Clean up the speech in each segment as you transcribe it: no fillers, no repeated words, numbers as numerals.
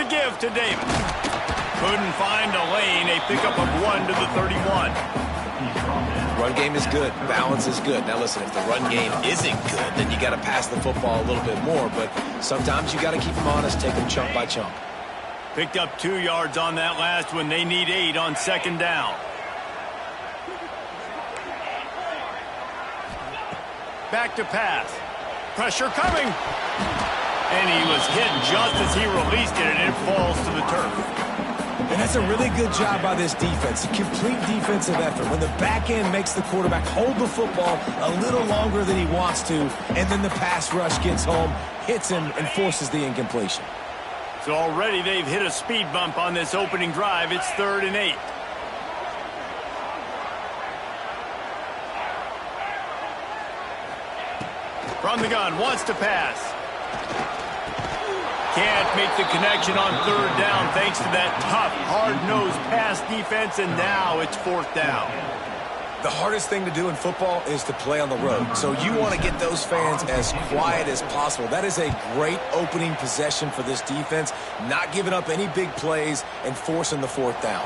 The give to Davis. Couldn't find a lane. A pickup of 1 to the 31. Run game is good. Balance is good. Now listen, if the run game isn't good, then you got to pass the football a little bit more. But sometimes you got to keep them honest, take them chunk by chunk. Picked up 2 yards on that last one. They need 8 on second down. Back to pass. Pressure coming. And he was hit just as he released it, and it falls to the turf. And that's a really good job by this defense. A complete defensive effort. When the back end makes the quarterback hold the football a little longer than he wants to, and then the pass rush gets home, hits him, and forces the incompletion. So already they've hit a speed bump on this opening drive. It's 3rd and 8. From the gun, wants to pass. Can't make the connection on 3rd down thanks to that tough, hard-nosed pass defense, and now it's 4th down. The hardest thing to do in football is to play on the road. So you want to get those fans as quiet as possible. That is a great opening possession for this defense, not giving up any big plays and forcing the 4th down.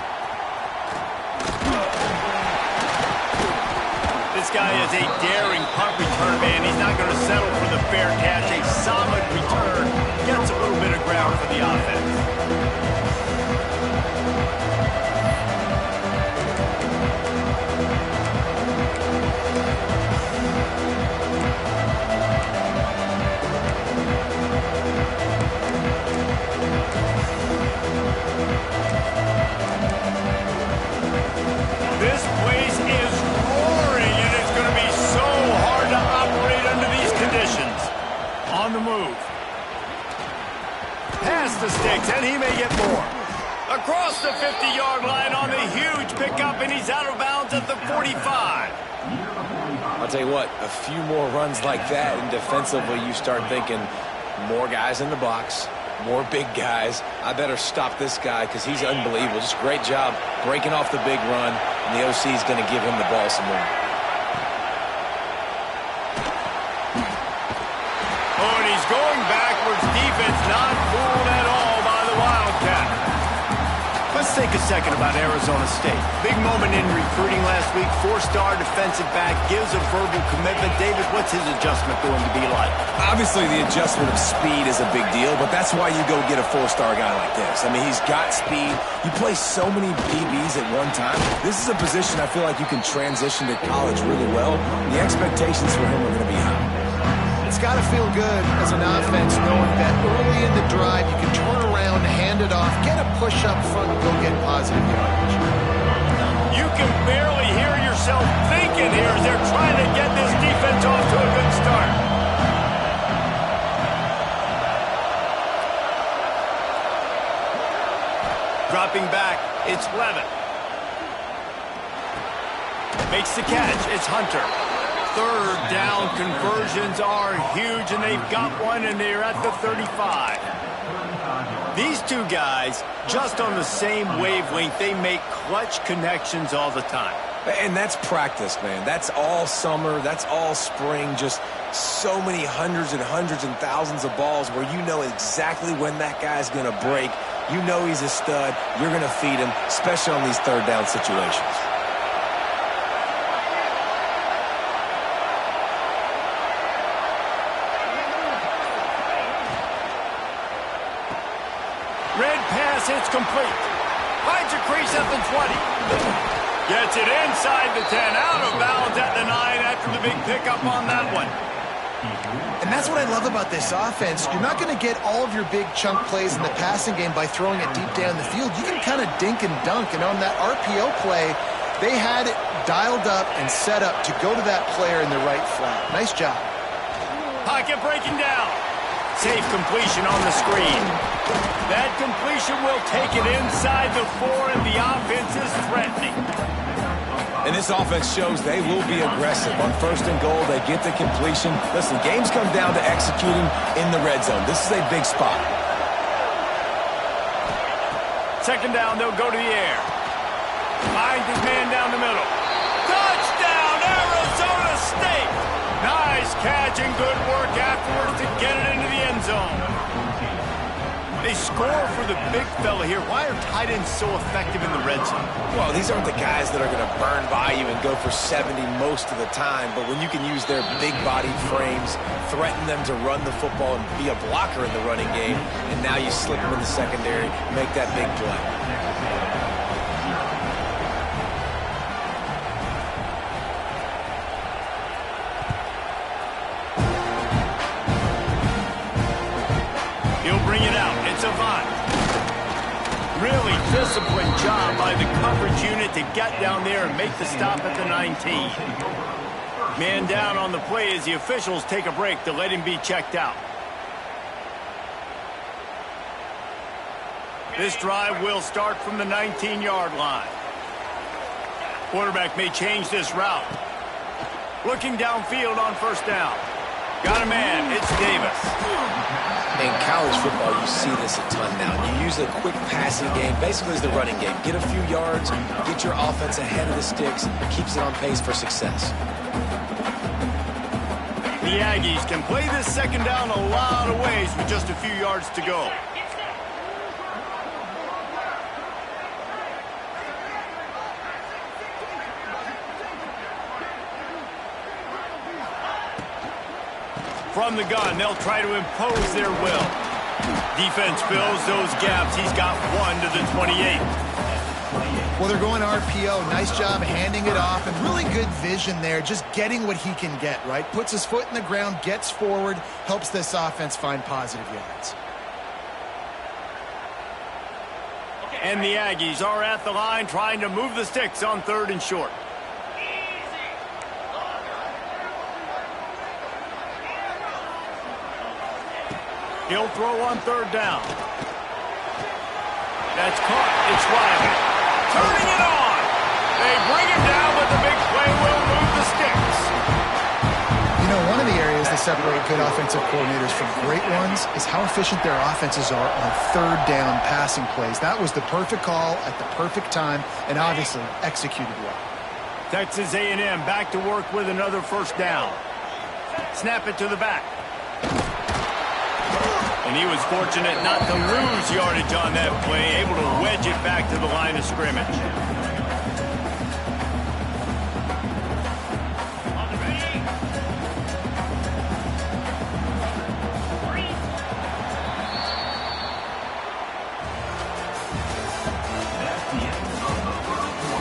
This guy is a daring punt return man. He's not going to settle for the fair catch. A solid return. Gets a little bit of ground for the offense. This place is roaring, and it's going to be so hard to operate under these conditions. On the move. Past the sticks, and he may get more. Across the 50-yard line on the huge pickup, and he's out of bounds at the 45. I'll tell you what, a few more runs like that, and defensively you start thinking more guys in the box, more big guys. I better stop this guy because he's unbelievable. Just a great job breaking off the big run, and the OC is going to give him the ball some more. Oh, and he's going backwards. Defense not fooled at all by the Wildcat. Let's take a second about Arizona State. Big moment in recruiting last week. 4-star defensive back gives a verbal commitment. David, what's his adjustment going to be like? Obviously, the adjustment of speed is a big deal, but that's why you go get a 4-star guy like this. I mean, he's got speed. You play so many DBs at one time. This is a position I feel like you can transition to college really well. The expectations for him are going to be high. It's got to feel good as an offense knowing that early in the drive you can turn around, hand it off, get a push up front, and go get positive yardage. You can barely hear yourself thinking here as they're trying to get this defense off to a good start. Dropping back, it's Levitt. Makes the catch, it's Hunter. 3rd down conversions are huge, and they've got one, and they're at the 35. These two guys, just on the same wavelength, they make clutch connections all the time. And that's practice, man. That's all summer. That's all spring. Just so many hundreds and thousands of balls where you know exactly when that guy's going to break. You know he's a stud. You're going to feed him, especially on these 3rd down situations. Red pass, it's complete. Finds a crease at the 20. Gets it inside the 10, out of bounds at the 9 after the big pickup on that one. And that's what I love about this offense. You're not going to get all of your big chunk plays in the passing game by throwing it deep down the field. You can kind of dink and dunk, and on that RPO play, they had it dialed up and set up to go to that player in the right flat. Nice job. Pocket breaking down. Safe completion on the screen. That completion will take it inside the 4, and the offense is threatening. And this offense shows they will be aggressive. On 1st and goal, they get the completion. Listen, games come down to executing in the red zone. This is a big spot. 2nd down, they'll go to the air. Finds his man down the middle. Touchdown, Arizona State! Nice catch and good work afterwards to get it into the end zone. They score for the big fella here. Why are tight ends so effective in the red zone? Well, these aren't the guys that are going to burn by you and go for 70 most of the time, but when you can use their big-bodied frames, threaten them to run the football and be a blocker in the running game, and now you slip them in the secondary, make that big play. He'll bring it out. It's Avant. Really disciplined job by the coverage unit to get down there and make the stop at the 19. Man down on the play as the officials take a break to let him be checked out. This drive will start from the 19-yard line. Quarterback may change this route. Looking downfield on first down. Got a man. It's Davis. In college football, you see this a ton now. You use a quick passing game, basically as the running game. Get a few yards, get your offense ahead of the sticks, keeps it on pace for success. The Aggies can play this second down a lot of ways with just a few yards to go. From the gun, they'll try to impose their will. Defense fills those gaps. He's got one to the 28. Well, they're going RPO. Nice job handing it off, and really good vision there, just getting what he can get, right? Puts his foot in the ground, gets forward, helps this offense find positive yards. And the Aggies are at the line trying to move the sticks on 3rd and short. He'll throw on 3rd down. That's caught. It's Riley. Turning it on. They bring him down, but the big play will move the sticks. You know, one of the areas that separate good offensive coordinators from great ones is how efficient their offenses are on 3rd down passing plays. That was the perfect call at the perfect time and obviously executed well. Texas A&M back to work with another first down. Snap it to the back. And he was fortunate not to lose yardage on that play, able to wedge it back to the line of scrimmage.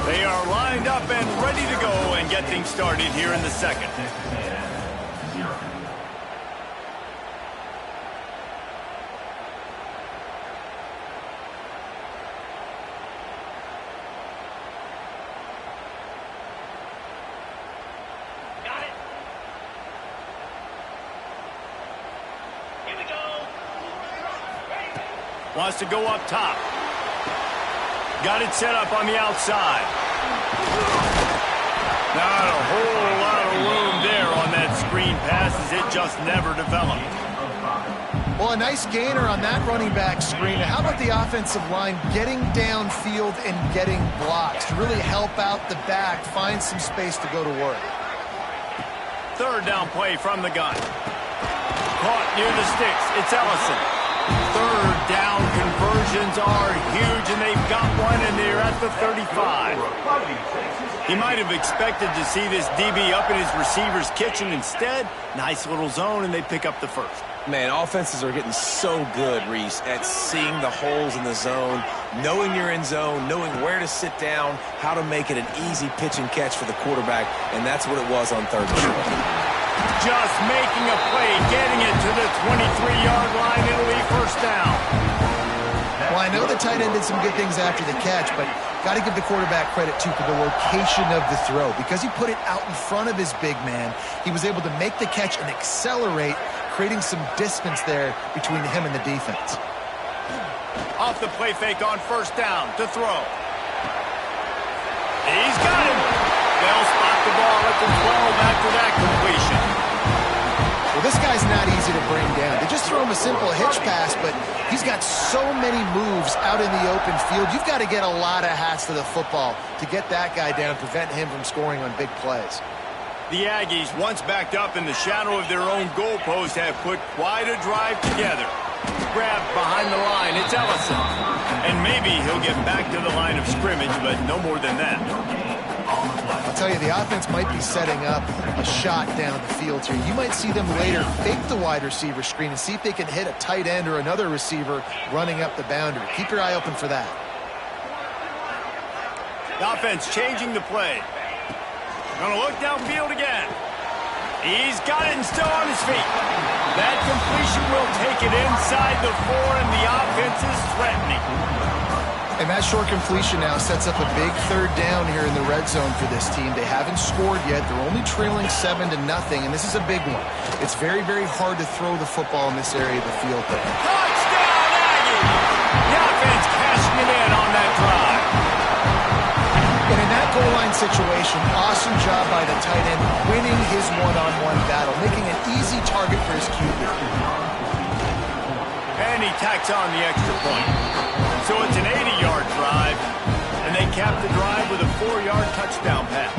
They are lined up and ready to go and get things started here in the second. Wants to go up top. Got it set up on the outside. Not a whole lot of room there on that screen pass as it just never developed. Well, a nice gainer on that running back screen. How about the offensive line getting downfield and getting blocks to really help out the back, find some space to go to work. 3rd down play from the gun. Caught near the sticks. It's Ellison. 3rd down conversions are huge, and they've got one, and they're at the 35. He might have expected to see this DB up in his receiver's kitchen. Instead, nice little zone, and they pick up the first. Man, offenses are getting so good, Reese, at seeing the holes in the zone, knowing you're in zone, knowing where to sit down, how to make it an easy pitch and catch for the quarterback, and that's what it was on 3rd and short. Just making a play, getting it to the 23-yard line. It'll be first down. Well, I know the tight end did some good things after the catch, but got to give the quarterback credit, too, for the location of the throw. Because he put it out in front of his big man, he was able to make the catch and accelerate, creating some distance there between him and the defense. Off the play fake on first down to throw. He's got him. They'll spot the ball at the 12 after that completion. Well, this guy's not easy to bring down. They just throw him a simple hitch pass, but he's got so many moves out in the open field. You've got to get a lot of hats to the football to get that guy down, prevent him from scoring on big plays. The Aggies, once backed up in the shadow of their own goalpost, have put quite a drive together. Grabbed behind the line. himself. And maybe he'll get back to the line of scrimmage, but no more than that. I'll tell you, the offense might be setting up a shot down the field here. You might see them later fake the wide receiver screen and see if they can hit a tight end or another receiver running up the boundary. Keep your eye open for that. The offense changing the play. Gonna look downfield again. He's got it and still on his feet. That completion will take it inside the 4, and the offense is threatening. And that short completion now sets up a big third down here in the red zone for this team. They haven't scored yet. They're only trailing 7-0, and this is a big one. It's very, very hard to throw the football in this area of the field. Touchdown, Aggie! The offense cashing it in on that drive. And in that goal line situation, awesome job by the tight end, winning his one-on-one battle, making an easy target for his QB. And he tacks on the extra point. So it's an 80-yard drive, and they cap the drive with a 4-yard touchdown pass.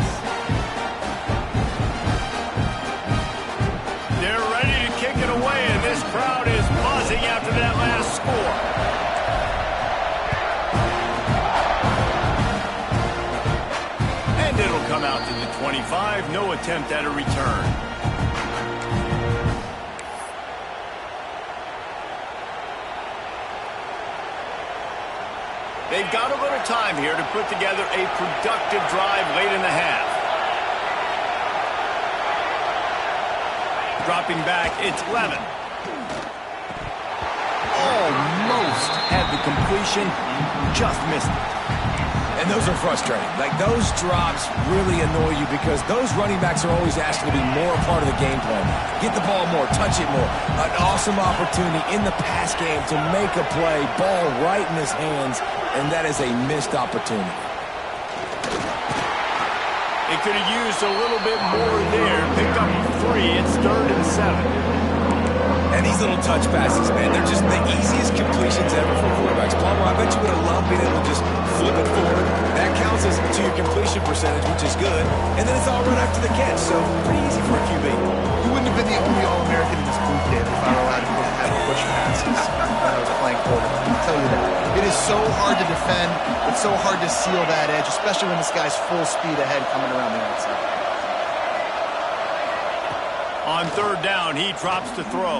They're ready to kick it away, and this crowd is buzzing after that last score. And it'll come out to the 25, no attempt at a return. They've got a little time here to put together a productive drive late in the half. Dropping back, it's Levin. Almost had the completion, just missed it. And those are frustrating. Like, those drops really annoy you because those running backs are always asking to be more a part of the game plan. Get the ball more, touch it more. An awesome opportunity in the pass game to make a play, ball right in his hands, and that is a missed opportunity. It could have used a little bit more there. Picked up 3. It's 3rd and 7. And these little touch passes, man, they're just the easiest completions ever for quarterbacks. Palmer, I bet you would have loved being able to just flip it forward. That counts as to your completion percentage, which is good. And then it's all run after the catch, so pretty easy for a QB. You wouldn't have been the only All-American in this booth, David, if I were allowed to have push passes when I was playing quarterback. I'll tell you that. It is so hard to defend. It's so hard to seal that edge, especially when this guy's full speed ahead coming around the outside. On 3rd down, he drops to throw.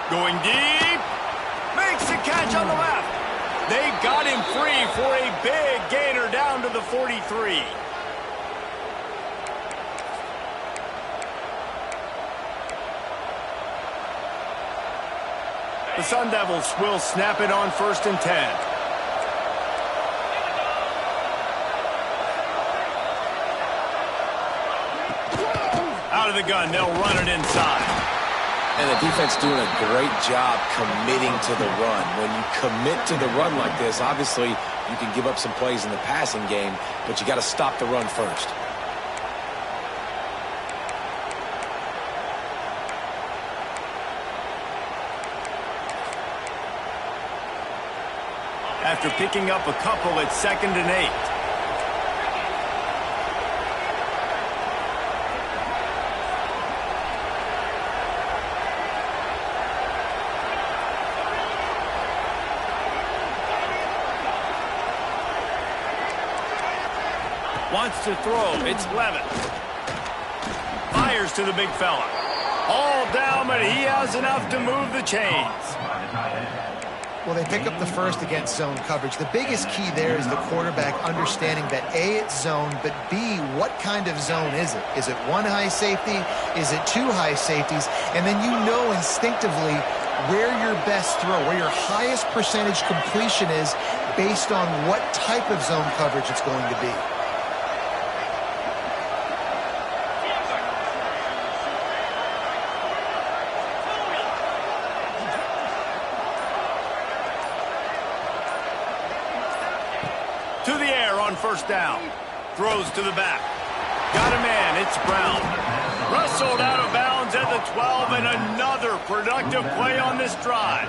Going deep. Makes the catch on the left. They got him free for a big gainer down to the 43. The Sun Devils will snap it on 1st and 10. Out of the gun, they'll run it inside. And the defense doing a great job committing to the run. When you commit to the run like this, obviously you can give up some plays in the passing game, but you got to stop the run first. After picking up a couple, it's 2nd and 8. Wants to throw. It's Levin. Fires to the big fella. All down, but he has enough to move the chains. Well, they pick up the first against zone coverage. The biggest key there is the quarterback understanding that A, it's zone, but B, what kind of zone is it? Is it 1 high safety? Is it 2 high safeties? And then you know instinctively where your best throw, where your highest percentage completion is based on what type of zone coverage it's going to be. To the air on 1st down. Throws to the back. Got a man. It's Brown. Wrestled out of bounds at the 12, and another productive play on this drive.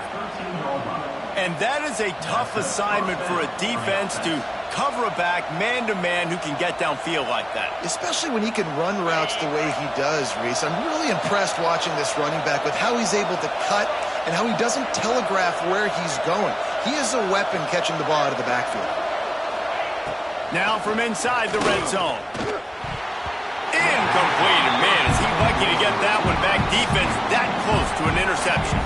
And that is a tough assignment for a defense to cover a back man-to-man who can get downfield like that. Especially when he can run routes the way he does, Reese. I'm really impressed watching this running back with how he's able to cut and how he doesn't telegraph where he's going. He is a weapon catching the ball out of the backfield. Now from inside the red zone. Incomplete. And man, is he lucky to get that one back. Defense that close to an interception.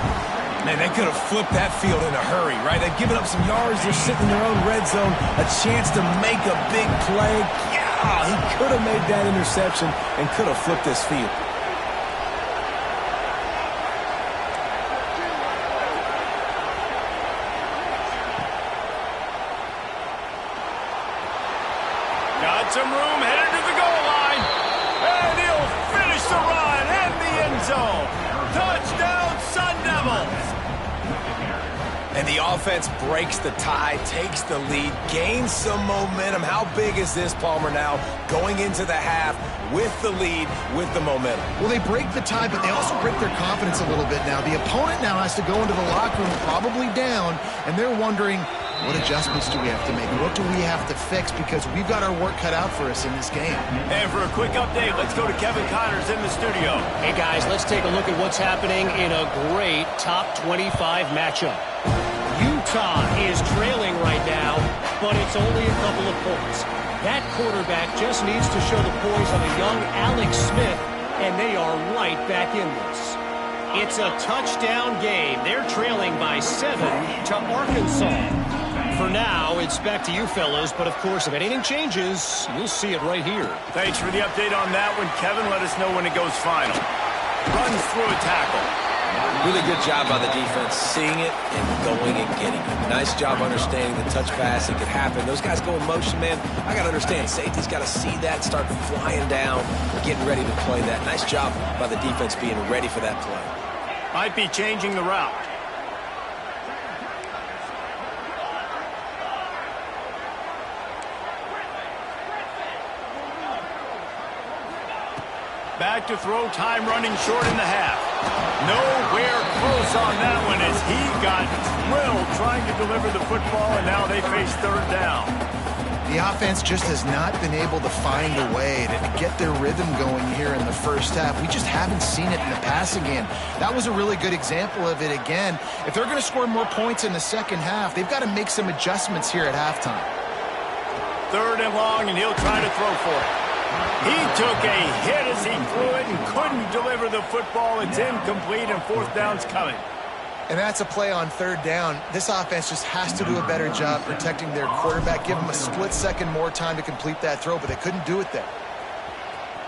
Man, they could have flipped that field in a hurry, right? They've given up some yards. They're sitting in their own red zone. A chance to make a big play. Yeah, he could have made that interception and could have flipped this field. Got some room, headed to the goal line. And he'll finish the run in the end zone. Touchdown, Sun Devils. And the offense breaks the tie, takes the lead, gains some momentum. How big is this, Palmer, now going into the half with the lead, with the momentum? Well, they break the tie, but they also break their confidence a little bit now. The opponent now has to go into the locker room probably down, and they're wondering, what adjustments do we have to make? What do we have to fix? Because we've got our work cut out for us in this game. And for a quick update, let's go to Kevin Connors in the studio. Hey, guys, let's take a look at what's happening in a great top 25 matchup. Utah is trailing right now, but it's only a couple of points. That quarterback just needs to show the poise of a young Alex Smith, and they are right back in this. It's a touchdown game. They're trailing by 7 to Arkansas. For now, it's back to you fellows, but of course, if anything changes, you'll see it right here. Thanks for the update on that one, Kevin. Let us know when it goes final. Runs through a tackle. Really good job by the defense, seeing it and going and getting it. Nice job understanding the touch pass. It could happen. Those guys go in motion, man. I got to understand, safety's got to see that, start flying down, getting ready to play that. Nice job by the defense being ready for that play. Might be changing the route. Back to throw, time running short in the half. Nowhere close on that one as he got drilled trying to deliver the football, and now they face third down. The offense just has not been able to find a way to get their rhythm going here in the first half. We just haven't seen it in the passing game. That was a really good example of it again. If they're going to score more points in the second half, they've got to make some adjustments here at halftime. Third and long, and he'll try to throw for it. He took a hit as he threw it and couldn't deliver the football. It's incomplete, and fourth down's coming. And that's a play on third down. This offense just has to do a better job protecting their quarterback. Give them a split second more time to complete that throw, but they couldn't do it there.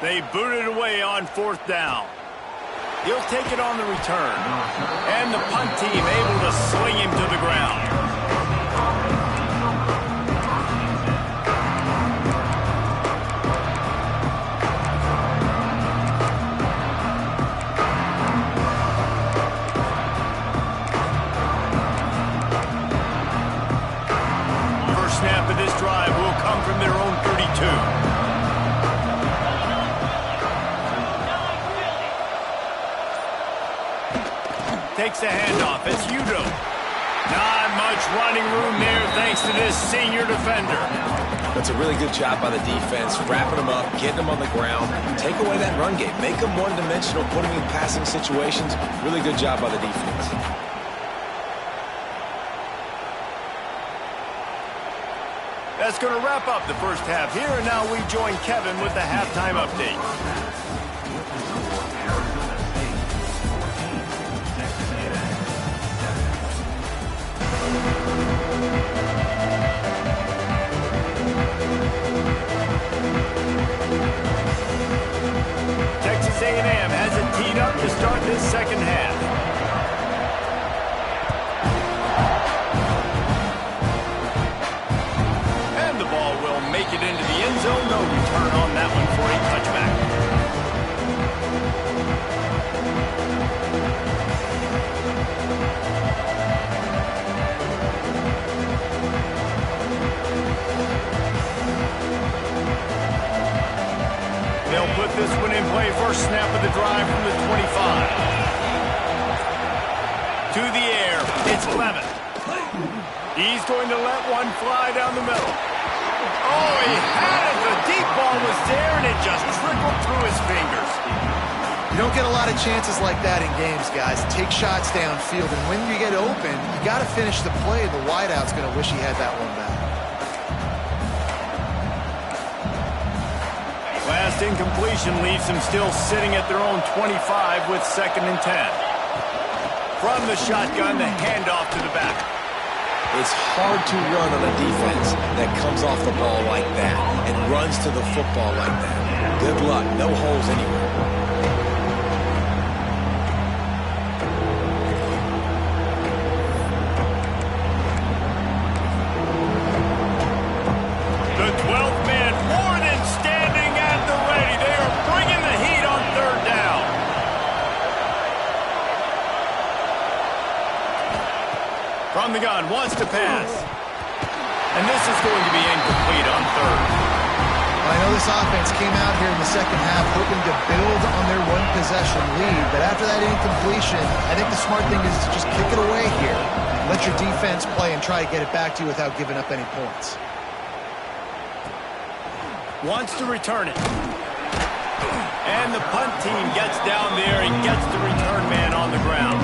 They booted away on fourth down. He'll take it on the return. And the punt team able to swing him to the ground. Drive will come from their own 32. Takes the handoff. It's Udo. Not much running room there thanks to this senior defender. That's a really good job by the defense, wrapping them up, getting them on the ground, take away that run game, make them one-dimensional, put them in passing situations. Really good job by the defense. That's going to wrap up the first half here, and now we join Kevin with the halftime update. Texas A&M has it teed up to start this second half. Make it into the end zone. No return on that one for a touchback. They'll put this one in play. First snap of the drive from the 25. To the air. It's Clement. He's going to let one fly down the middle. Oh, he had it. The deep ball was there, and it just trickled through his fingers. You don't get a lot of chances like that in games, guys. Take shots downfield, and when you get open, you got to finish the play. The wideout's going to wish he had that one back. Last incompletion leaves them still sitting at their own 25 with 2nd and 10. From the shotgun, the handoff to the back. It's hard to run on a defense that comes off the ball like that and runs to the football like that. Good luck. No holes anywhere. The 12th man more than standing at the ready. They are bringing the heat on 3rd down. From the gun, wants to pass. And this is going to be incomplete on 3rd. I know this offense came out here in the second half hoping to build on their one-possession lead, but after that incompletion, I think the smart thing is to just kick it away here. Let your defense play and try to get it back to you without giving up any points. Wants to return it. And the punt team gets down there and gets the return man on the ground.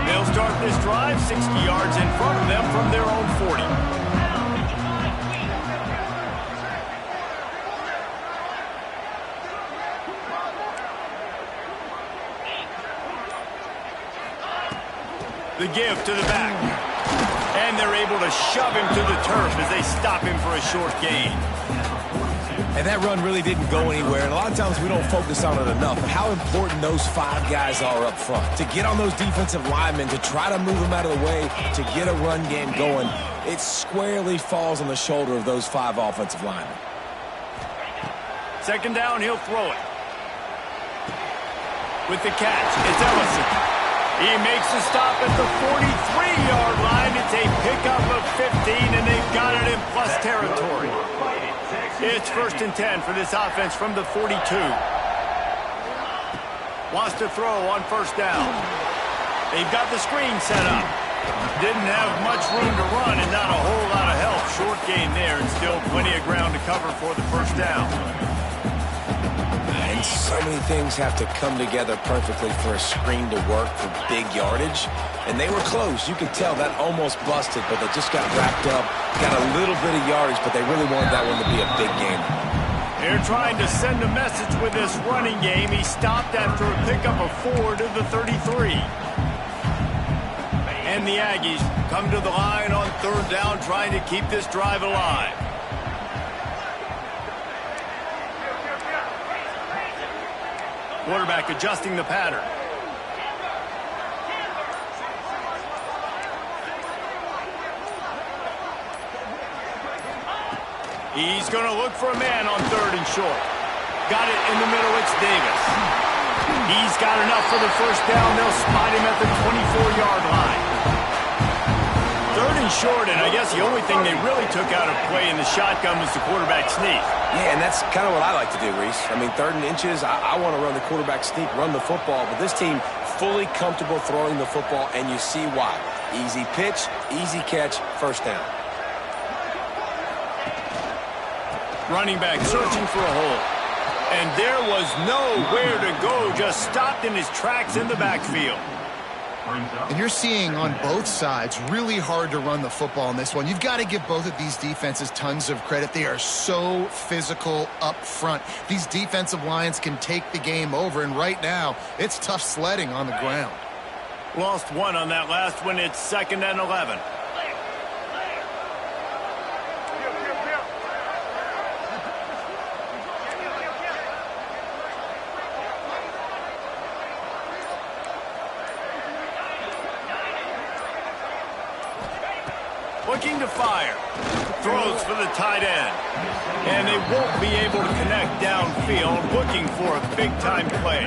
They'll start this drive 60 yards in front of them from their own 40. The give to the back. And they're able to shove him to the turf as they stop him for a short gain. And that run really didn't go anywhere. And a lot of times we don't focus on it enough. But how important those 5 guys are up front. To get on those defensive linemen, to try to move them out of the way, to get a run game going, it squarely falls on the shoulder of those 5 offensive linemen. 2nd down, he'll throw it. With the catch, it's Ellison. He makes a stop at the 43-yard line. It's a pickup of 15, and they've got it in plus territory. It's 1st and 10 for this offense from the 42. Wants to throw on 1st down. They've got the screen set up. Didn't have much room to run and not a whole lot of help. Short gain there and still plenty of ground to cover for the 1st down. And so many things have to come together perfectly for a screen to work for big yardage. And they were close. You could tell that almost busted, but they just got wrapped up, got a little bit of yardage, but they really wanted that one to be a big game. They're trying to send a message with this running game. He stopped after a pickup of 4 to the 33. And the Aggies come to the line on 3rd down, trying to keep this drive alive. Quarterback adjusting the pattern. He's going to look for a man on 3rd and short. Got it in the middle, it's Davis. He's got enough for the 1st down. They'll spot him at the 24-yard line. 3rd and short, and I guess the only thing they really took out of play in the shotgun was the quarterback sneak. Yeah, and that's kind of what I like to do, Reese. I mean, 3rd and inches, I want to run the quarterback sneak, run the football, but this team fully comfortable throwing the football, and you see why. Easy pitch, easy catch, 1st down. Running back searching for a hole. And there was nowhere to go, just stopped in his tracks in the backfield. And you're seeing on both sides really hard to run the football in this one. You've got to give both of these defenses tons of credit. They are so physical up front. These defensive lines can take the game over, and right now it's tough sledding on the ground. Lost one on that last one. It's 2nd and 11. Looking to fire. Throws for the tight end. And they won't be able to connect downfield, looking for a big-time play.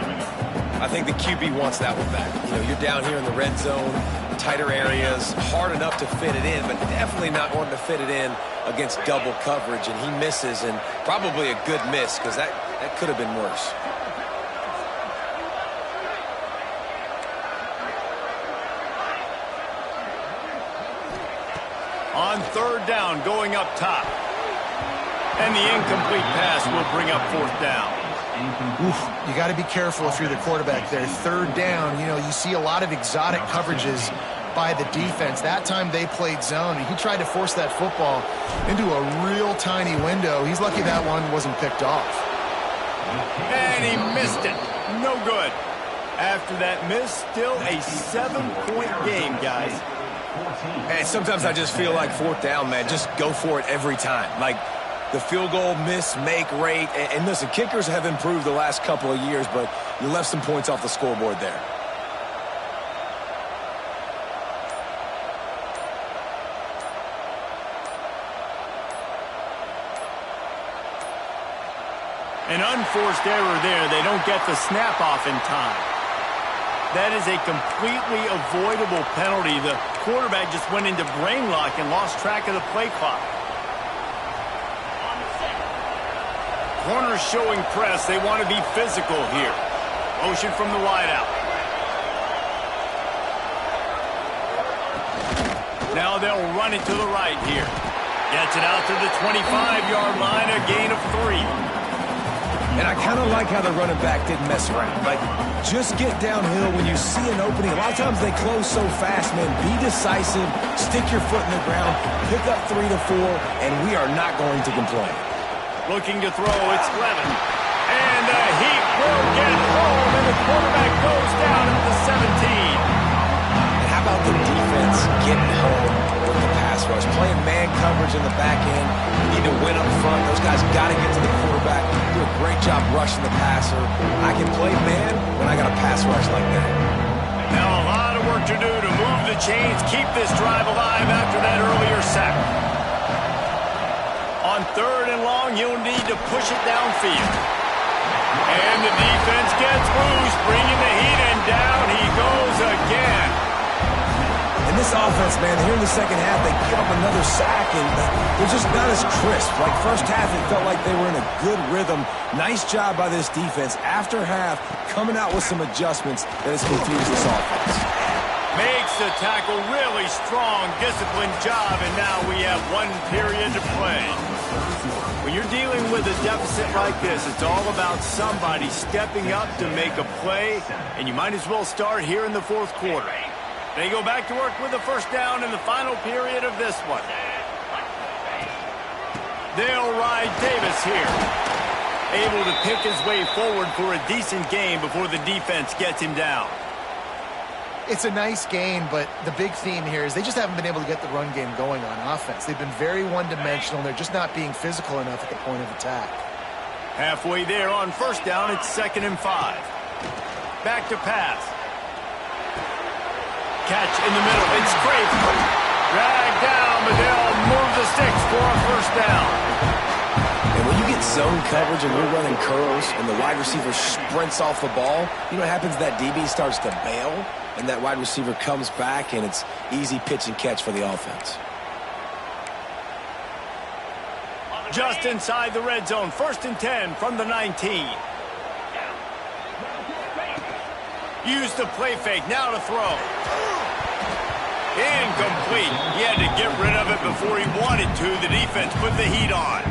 I think the QB wants that one back. You know, you're down here in the red zone. tighter areas, hard enough to fit it in, but definitely not wanting to fit it in against double coverage, and he misses, and probably a good miss because that could have been worse. On third down, going up top. And the incomplete pass will bring up fourth down. You got to be careful if you're the quarterback there. Third down, you see a lot of exotic coverages by the defense. That time they played zone, and he tried to force that football into a real tiny window. He's lucky that one wasn't picked off. And he missed it. No good. After that miss, still a 7-point game, guys. And sometimes I just feel like fourth down, man, just go for it every time. Like the field goal miss, make rate. And listen, kickers have improved the last couple of years, but you left some points off the scoreboard there. An unforced error there. They don't get the snap off in time. That is a completely avoidable penalty. The quarterback just went into brain lock and lost track of the play clock. Corners showing press. They want to be physical here. Motion from the wideout. Now they'll run it to the right here. Gets it out to the 25-yard line, a gain of 3. And I kind of like how the running back didn't mess around. Like, just get downhill when you see an opening. A lot of times they close so fast, man. Be decisive, stick your foot in the ground, pick up 3 to 4, and we are not going to complain. Looking to throw, it's Levin. And the heat will get home, and the quarterback goes down at the 17. And how about the defense getting home with the pass rush? Playing man coverage in the back end. You need to win up front. Those guys got to get to the quarterback. Do a great job rushing the passer. I can play man when I got a pass rush like that. Now a lot of work to do to move the chains, keep this drive alive after that earlier sack. On third and long, you'll need to push it downfield. And the defense gets loose, bringing the heat, and down he goes again. And this offense, man, here in the second half, they give up another sack, and they're just not as crisp. Like first half, it felt like they were in a good rhythm. Nice job by this defense. After half, coming out with some adjustments that has confused this offense. Makes the tackle, really strong, disciplined job, and now we have 1 period to play. When you're dealing with a deficit like this, it's all about somebody stepping up to make a play, and you might as well start here in the fourth quarter. They go back to work with the first down in the final period of this one. They'll ride Davis here. Able to pick his way forward for a decent game before the defense gets him down. It's a nice game, but the big theme here is they just haven't been able to get the run game going on offense. They've been very one-dimensional, and they're just not being physical enough at the point of attack. Halfway there on first down, it's 2nd and 5. Back to pass. Catch in the middle. It's scraped. Dragged down, but they'll move the sticks for a first down. And when you get zone coverage and we're running curls and the wide receiver sprints off the ball, you know what happens? That DB starts to bail, and that wide receiver comes back, and it's easy pitch and catch for the offense. Just inside the red zone. 1st and 10 from the 19. Use the play fake. Now to throw. Incomplete. He had to get rid of it before he wanted to. The defense put the heat on.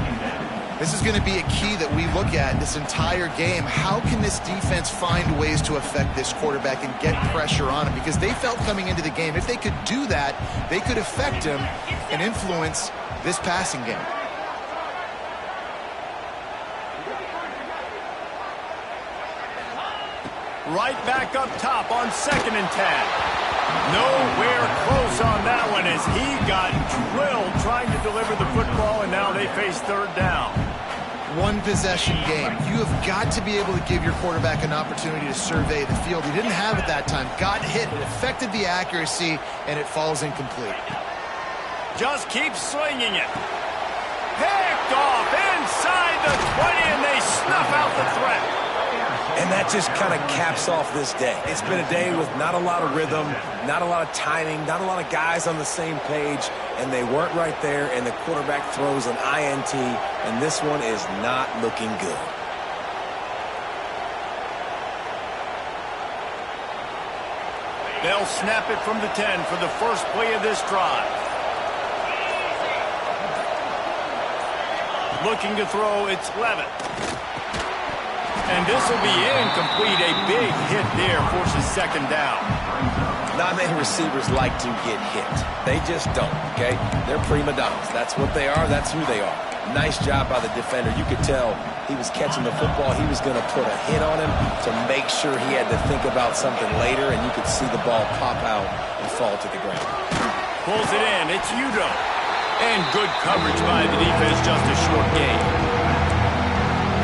This is going to be a key that we look at this entire game. How can this defense find ways to affect this quarterback and get pressure on him? Because they felt coming into the game, if they could do that, they could affect him and influence this passing game. Right back up top on 2nd and 10. Nowhere close on that one as he got drilled trying to deliver the football, and now they face third down. One possession game. You have got to be able to give your quarterback an opportunity to survey the field. He didn't have it that time. Got hit. It affected the accuracy, and it falls incomplete. Just keep swinging it. Picked off inside the 20, and they snuff out the threat. And that That just kind of caps off this day. It's been a day with not a lot of rhythm, not a lot of timing, not a lot of guys on the same page, and they weren't right there, and the quarterback throws an INT, and this one is not looking good. They'll snap it from the 10 for the first play of this drive. Looking to throw, it's Levitt. And this will be incomplete. A big hit there forces second down. Not many receivers like to get hit. They just don't, okay? They're prima donnas. That's what they are. That's who they are. Nice job by the defender. You could tell he was catching the football. He was going to put a hit on him to make sure he had to think about something later, and you could see the ball pop out and fall to the ground. Pulls it in. It's Udo. And good coverage by the defense, just a short gain.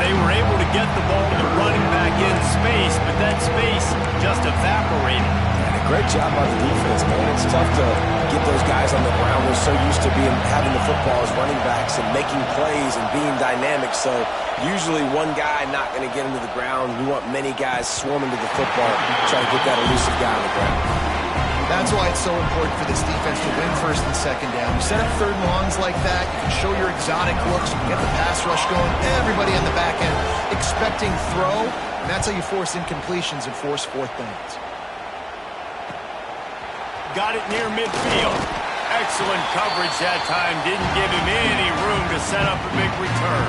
They were able to get the ball to the running back in space, but that space just evaporated. And a great job by the defense, man. It's tough to get those guys on the ground. They're so used to having the football as running backs and making plays and being dynamic. So usually one guy not going to get him to the ground. You want many guys swarming to the football, trying to get that elusive guy on the ground. That's why it's so important for this defense to win first and second down. You set up third and longs like that, you can show your exotic looks, you can get the pass rush going, everybody on the back end expecting throw, and that's how you force incompletions and force fourth downs. Got it near midfield. Excellent coverage that time. Didn't give him any room to set up a big return.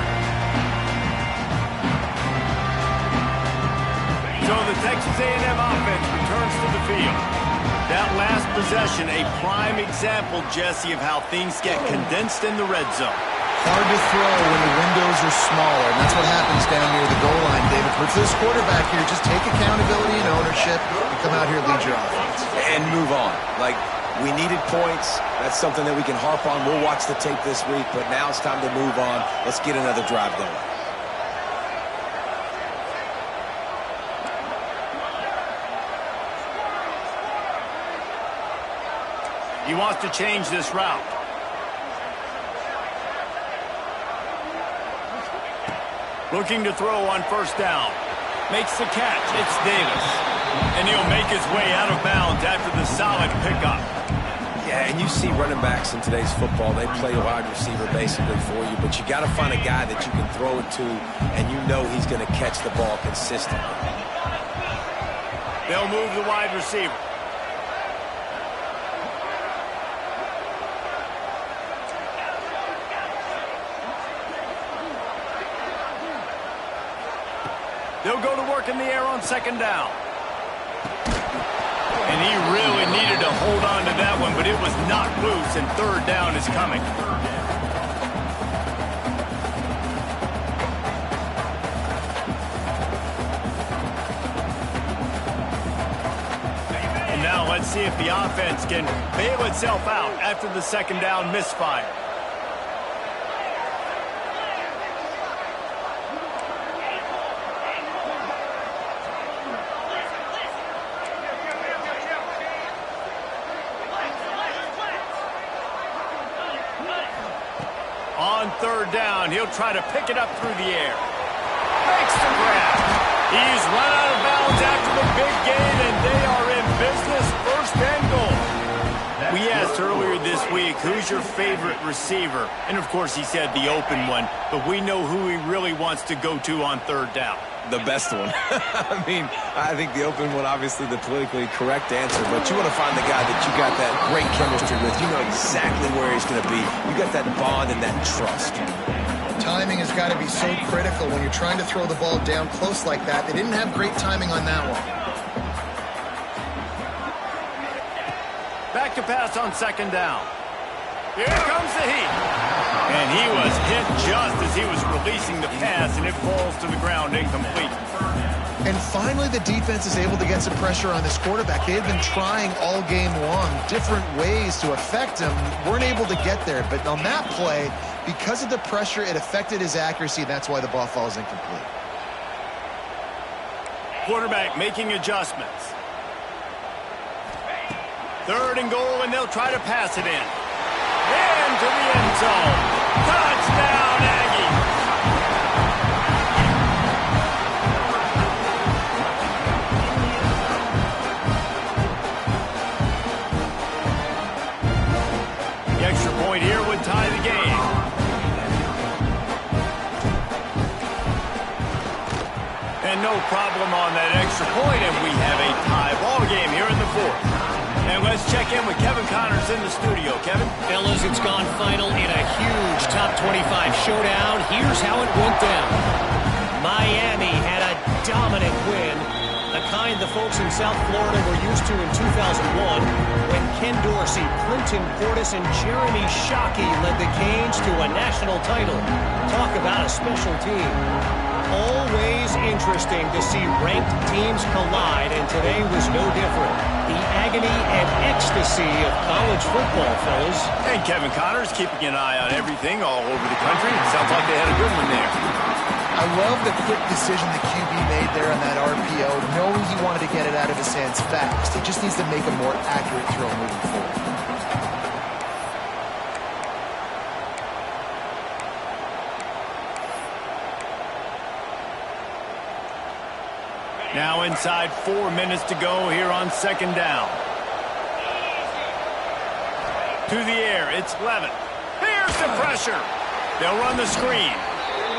So the Texas A&M offense returns to the field. That last possession, a prime example, Jesse, of how things get condensed in the red zone. Hard to throw when the windows are smaller, and that's what happens down near the goal line, David. But for this quarterback here, just take accountability and ownership and come out here and lead your offense. And move on. Like, we needed points. That's something that we can harp on. We'll watch the tape this week, but now it's time to move on. Let's get another drive going. He wants to change this route. Looking to throw on first down. Makes the catch. It's Davis. And he'll make his way out of bounds after the solid pickup. Yeah, and you see running backs in today's football, they play a wide receiver basically for you, but you got to find a guy that you can throw it to, and you know he's going to catch the ball consistently. They'll move the wide receiver. They'll go to work in the air on second down. And he really needed to hold on to that one, but it was knocked loose, and third down is coming. And now let's see if the offense can bail itself out after the second down misfire. On third down, he'll try to pick it up through the air. Makes the grab. He's run out of bounds after the big gain, and they are in business, first and goal. We asked earlier this week, who's your favorite receiver? And, of course, he said the open one, but we know who he really wants to go to on third down. The best one. I mean, I think the open one, obviously the politically correct answer, but you want to find the guy that you got that great chemistry with. You know exactly where he's going to be. You got that bond and that trust. Timing has got to be so critical when you're trying to throw the ball down close like that. They didn't have great timing on that one. Back to pass on second down. Here comes the heat. And he was hit just as he was releasing the pass, and it falls to the ground incomplete. And finally, the defense is able to get some pressure on this quarterback. They had been trying all game long different ways to affect him. Weren't able to get there. But on that play, because of the pressure, it affected his accuracy. That's why the ball falls incomplete. Quarterback making adjustments. Third and goal, and they'll try to pass it in. Into the end zone. Touchdown, Aggie. And no problem on that extra point, and we have a tie ball game here in the fourth. And let's check in with Kevin Connors in the studio. Kevin? Fellas, it's gone final in a huge top 25 showdown. Here's how it went down. Miami had a dominant win, the kind the folks in South Florida were used to in 2001 when Ken Dorsey, Clinton Portis, and Jeremy Shockey led the Canes to a national title. Talk about a special team. Always interesting to see ranked teams collide, and today was no different. The agony and ecstasy of college football, fellas. And Kevin Connors keeping an eye on everything all over the country. It sounds like they had a good one there. I love the quick decision the QB made there on that RPO, knowing he wanted to get it out of his hands fast. He just needs to make a more accurate throw moving forward. Now inside 4 minutes to go here on second down. To the air, it's Levin. Here's the pressure. They'll run the screen.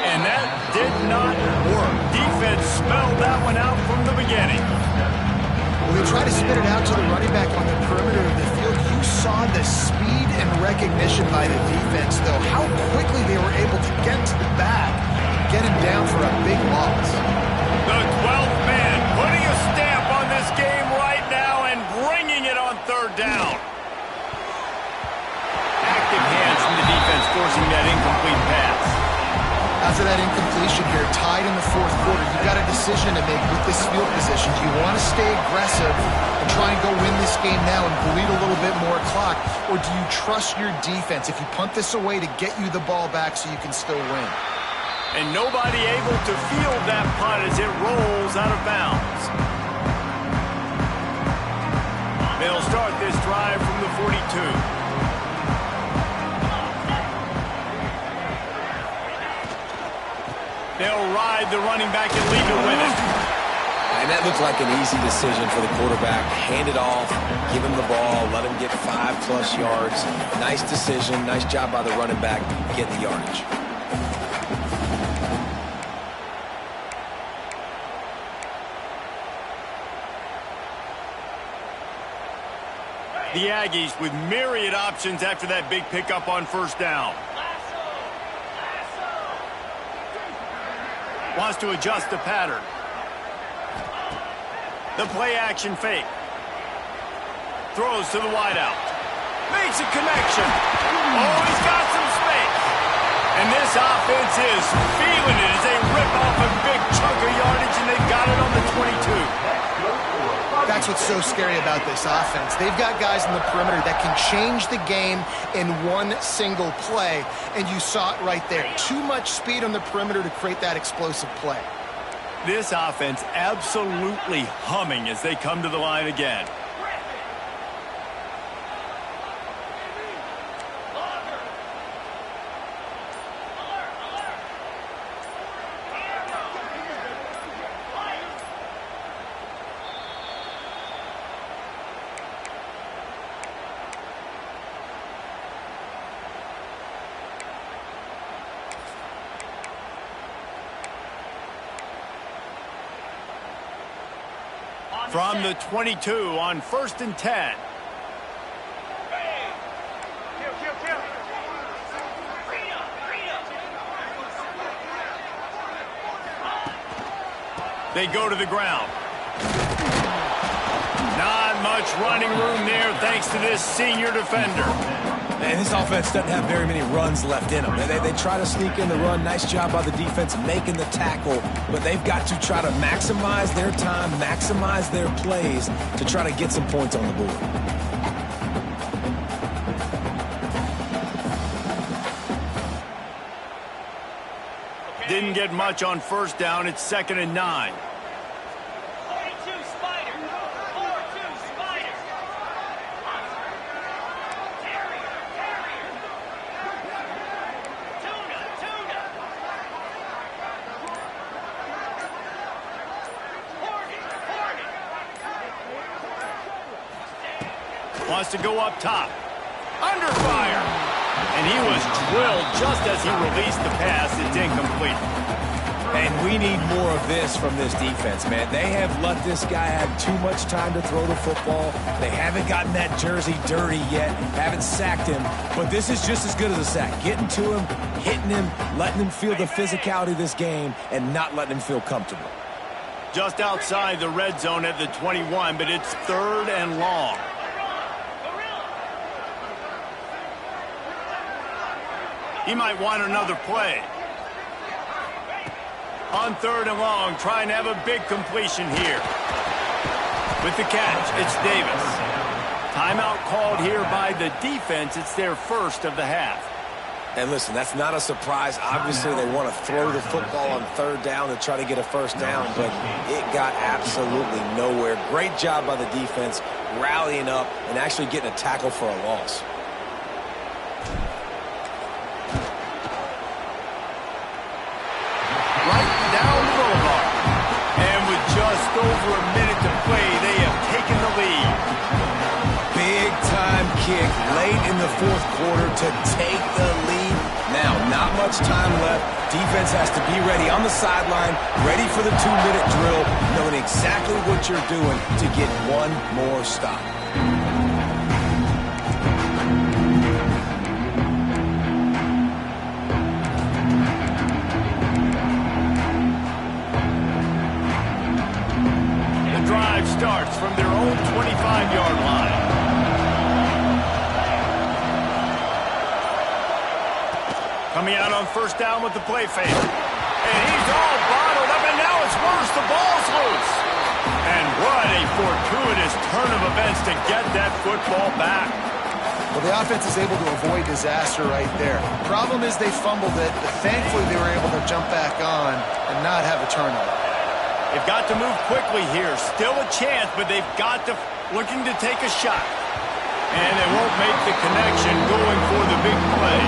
And that did not work. Defense smelled that one out from the beginning. Well, they try to spit it out to the running back on the perimeter of the field. You saw the speed and recognition by the defense, though. How quickly they were able to get to the back, get him down for a big loss. The 12th man putting a stamp on this game right now and bringing it on third down. Active hands from the defense forcing that incomplete pass. After that incompletion here, tied in the fourth quarter, you've got a decision to make with this field position. Do you want to stay aggressive and try and go win this game now and bleed a little bit more clock, or do you trust your defense if you punt this away to get you the ball back so you can still win? And nobody able to field that punt as it rolls out of bounds. They'll start this drive from the 42. They'll ride the running back and leave it with it. And that looked like an easy decision for the quarterback. Hand it off, give him the ball, let him get 5+ yards. Nice decision, nice job by the running back, getting the yardage. The Aggies with myriad options after that big pickup on first down. Wants to adjust the pattern. The play action fake. Throws to the wideout. Makes a connection. Oh, he's got some space. And this offense is feeling it as they rip off a big chunk of yardage, and they've got it on the 22. That's what's so scary about this offense. They've got guys in the perimeter that can change the game in one single play, and you saw it right there. Too much speed on the perimeter to create that explosive play. This offense absolutely humming as they come to the line again. From the 22 on 1st and 10. They go to the ground. Not much running room there thanks to this senior defender. And this offense doesn't have very many runs left in them. They try to sneak in the run. Nice job by the defense making the tackle. But they've got to try to maximize their time, maximize their plays to try to get some points on the board. Didn't get much on first down. It's 2nd and 9. Wants to go up top. Under fire. And he was drilled just as he released the pass. It's incomplete. And we need more of this from this defense, man. They have let this guy have too much time to throw the football. They haven't gotten that jersey dirty yet, haven't sacked him. But this is just as good as a sack. Getting to him, hitting him, letting him feel the physicality of this game, and not letting him feel comfortable. Just outside the red zone at the 21, but it's 3rd and long. He might want another play. On 3rd and long, trying to have a big completion here. With the catch, it's Davis. Timeout called here by the defense. It's their first of the half. And listen, that's not a surprise. Obviously, they want to throw the football on 3rd down to try to get a first down, but it got absolutely nowhere. Great job by the defense, rallying up and actually getting a tackle for a loss. Just over a minute to play, they have taken the lead. Big time kick late in the 4th quarter to take the lead. Now, not much time left. Defense has to be ready on the sideline, ready for the 2-minute drill, knowing exactly what you're doing to get one more stop. Starts from their own 25-yard line. Coming out on 1st down with the play fake. And he's all bottled up, and now it's worse. The ball's loose. And what a fortuitous turn of events to get that football back. Well, the offense is able to avoid disaster right there. Problem is they fumbled it, but thankfully they were able to jump back on and not have a turnover. They've got to move quickly here. Still a chance, but they've got to looking to take a shot. And they won't make the connection going for the big play.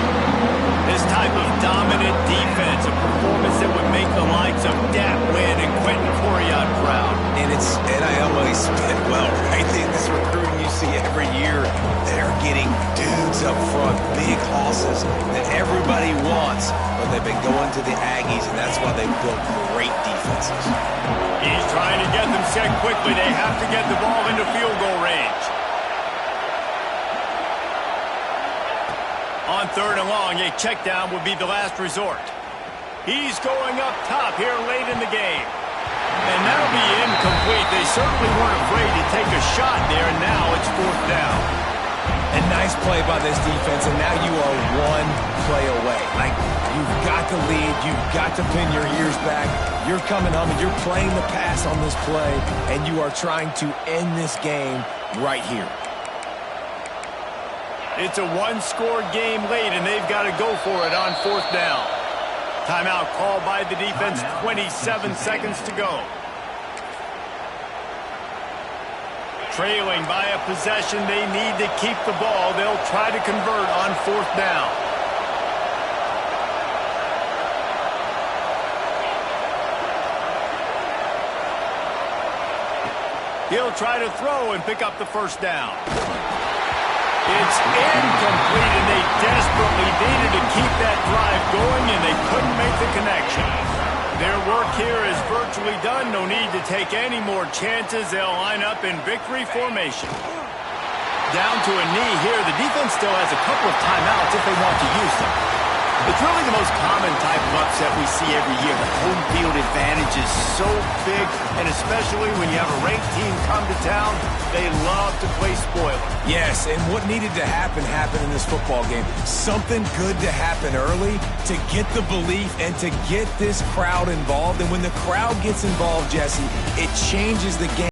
This type of dominant defense, a performance that would make the likes of Dat Wynn and Quentin Coriat proud. And it's NIL money spent well, right? This recruiting you see every year, they're getting dudes up front, big hosses that everybody wants. But they've been going to the Aggies, and that's why they've built great defenses. He's trying to get them set quickly. They have to get the ball into field goal range. On 3rd and long, a check down would be the last resort. He's going up top here late in the game. And that'll be incomplete. They certainly weren't afraid to take a shot there, and now it's 4th down. A nice play by this defense, and now you are one play away. Like, you've got the lead, you've got to pin your ears back. You're coming home, and you're playing the pass on this play, and you are trying to end this game right here. It's a one-score game late, and they've got to go for it on 4th down. Timeout called by the defense, 27 seconds to go. Trailing by a possession, they need to keep the ball. They'll try to convert on 4th down. He'll try to throw and pick up the 1st down. It's incomplete, and they desperately needed to keep that drive going, and they couldn't make the connection. Their work here is virtually done. No need to take any more chances. They'll line up in victory formation. Down to a knee here. The defense still has a couple of timeouts if they want to use them. It's really the most common type of upset we see every year. The home field advantage is so big, and especially when you have a ranked team come to town, they love to play spoiler. Yes, and what needed to happen happened in this football game. Something good to happen early to get the belief and to get this crowd involved. And when the crowd gets involved, Jesse, it changes the game.